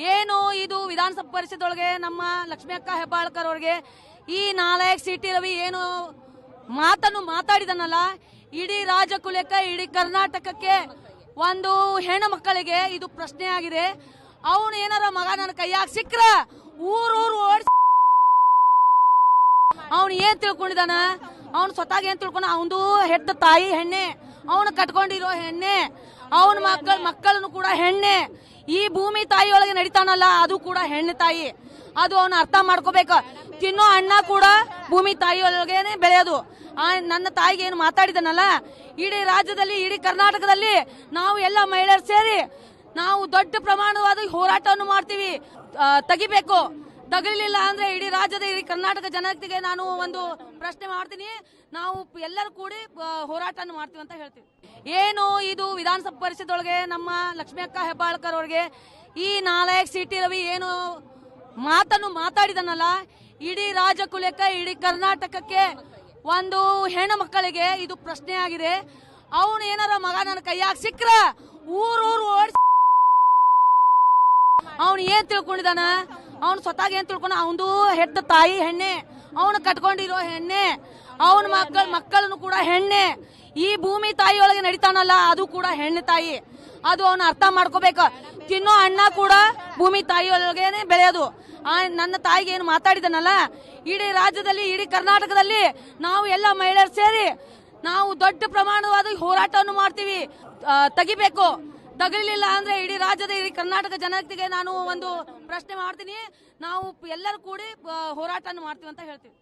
ಏನು ಇದು ವಿಧಾನಸಭಾ ಪರಿಷತ್ ಒಳಗೆ ನಮ್ಮ ಲಕ್ಷ್ಮಿ ಅಕ್ಕ ಹೆಬ್ಬಾಳ್ಕರ್ ಅವ್ರಿಗೆ ಈ ನಾಲಾಯಕ್ ಸಿಟಿ ರವಿ ಏನು ಮಾತನ್ನು ಮಾತಾಡಿದನಲ್ಲ, ಇಡೀ ರಾಜಕುಲಕ್ಕೆ ಇಡೀ ಕರ್ನಾಟಕಕ್ಕೆ ಒಂದು ಹೆಣ್ಣು ಮಕ್ಕಳಿಗೆ ಇದು ಪ್ರಶ್ನೆ ಆಗಿದೆ. ಅವನು ಏನಾರ ಮಗ ನನ್ನ ಕೈಯಾಗ ಸಿಕ್ಕ್ರ ಊರು ಓಡಿಸಿ ಅವನು ಏನ್ ತಿಳ್ಕೊಂಡಿದಾನ, ಅವನು ಸ್ವತಃ ಏನ್ ತಿಳ್ಕೊಂಡ, ಅವನದು ಹೆತ್ತ ತಾಯಿ ಹೆಣ್ಣೆ, ಅವನು ಕಟ್ಕೊಂಡಿರೋ ಹೆಣ್ಣೆ, ಅವನ ಮಕ್ಕಳನ್ನು ಕೂಡ ಹೆಣ್ಣೆ. ಈ ಭೂಮಿ ತಾಯಿ ಒಳಗೆ ನಡೀತಾನಲ್ಲ ಅದು ಕೂಡ ಹೆಣ್ಣು ತಾಯಿ. ಅದು ಅವನು ಅರ್ಥ ಮಾಡ್ಕೋಬೇಕು. ತಿನ್ನೋ ಅಣ್ಣ ಕೂಡ ಭೂಮಿ ತಾಯಿ ಒಳಗೇನೆ ಬೆಳೆಯೋದು. ನನ್ನ ತಾಯಿಗೆ ಏನು ಮಾತಾಡಿದನಲ್ಲ, ಇಡೀ ರಾಜ್ಯದಲ್ಲಿ ಇಡೀ ಕರ್ನಾಟಕದಲ್ಲಿ ನಾವು ಎಲ್ಲ ಮಹಿಳೆಯರು ಸೇರಿ ನಾವು ದೊಡ್ಡ ಪ್ರಮಾಣವಾದ ಹೋರಾಟವನ್ನು ಮಾಡ್ತೀವಿ. ತೆಗಿಬೇಕು. ತಗಲಿಲ್ಲ ಅಂದ್ರೆ ಇಡೀ ರಾಜ್ಯದ ಇಡೀ ಕರ್ನಾಟಕ ಜನತೆಗೆ ನಾನು ಒಂದು ಪ್ರಶ್ನೆ ಮಾಡ್ತೀನಿ. ನಾವು ಎಲ್ಲರೂ ಕೂಡಿ ಹೋರಾಟ ಮಾಡ್ತೀವಿ ಅಂತ ಹೇಳ್ತೀವಿ. ಏನು ಇದು ವಿಧಾನಸಭಾ ಪರಿಷತ್ ಒಳಗೆ ನಮ್ಮ ಲಕ್ಷ್ಮಿ ಅಕ್ಕ ಹೆಬ್ಬಾಳ್ಕರ್ ಅವ್ರಿಗೆ ಈ ನಾಲಾಯಕ್ ಸಿಟಿ ರವಿ ಏನು ಮಾತನ್ನು ಮಾತಾಡಿದನಲ್ಲ, ಇಡೀ ರಾಜಕುಲಕ್ಕೆ ಇಡೀ ಕರ್ನಾಟಕಕ್ಕೆ ಒಂದು ಹೆಣ್ಣು ಮಕ್ಕಳಿಗೆ ಇದು ಪ್ರಶ್ನೆ ಆಗಿದೆ. ಅವನು ಏನಾರ ಮಗ ನನ್ನ ಕೈಯಾಗ ಸಿಕ್ಕ್ರ ಊರು ಓಡಿಸಿ ಅವನು ಏನ್ ತಿಳ್ಕೊಂಡಿದಾನ, ಅವನು ಸ್ವತಃ ಏನ್ ತಿಳ್ಕೊಂಡ, ಅವನದು ಹೆತ್ತ ತಾಯಿ ಹೆಣ್ಣೆ, ಅವನು ಕಟ್ಕೊಂಡಿರೋ ಹೆಣ್ಣೆ, ಅವನ ಮಕ್ಕಳನ್ನು ಕೂಡ ಹೆಣ್ಣೆ. ಈ ಭೂಮಿ ತಾಯಿ ಒಳಗೆ ನಡೀತಾನಲ್ಲ ಅದು ಕೂಡ ಹೆಣ್ಣು ತಾಯಿ. ಅದು ಅವನು ಅರ್ಥ ಮಾಡ್ಕೋಬೇಕು. ತಿನ್ನೋ ಅಣ್ಣ ಕೂಡ ಭೂಮಿ ತಾಯಿ ಒಳಗೇನೆ ಬೆಳೆಯೋದು. ನನ್ನ ತಾಯಿಗೆ ಏನು ಮಾತಾಡಿದನಲ್ಲ, ಇಡೀ ರಾಜ್ಯದಲ್ಲಿ ಇಡೀ ಕರ್ನಾಟಕದಲ್ಲಿ ನಾವು ಎಲ್ಲ ಮಹಿಳೆಯರು ಸೇರಿ ನಾವು ದೊಡ್ಡ ಪ್ರಮಾಣವಾದ ಹೋರಾಟವನ್ನು ಮಾಡ್ತೀವಿ. ತೆಗಿಬೇಕು. ತಗಲಿಲ್ಲ ಅಂದ್ರೆ ಇಡೀ ರಾಜ್ಯದ ಇಡೀ ಕರ್ನಾಟಕ ಜನತೆಗೆ ನಾನು ಒಂದು ಪ್ರಶ್ನೆ ಮಾಡ್ತೀನಿ. ನಾವು ಎಲ್ಲರೂ ಕೂಡಿ ಹೋರಾಟ ಮಾಡ್ತೀವಿ ಅಂತ ಹೇಳ್ತೀವಿ.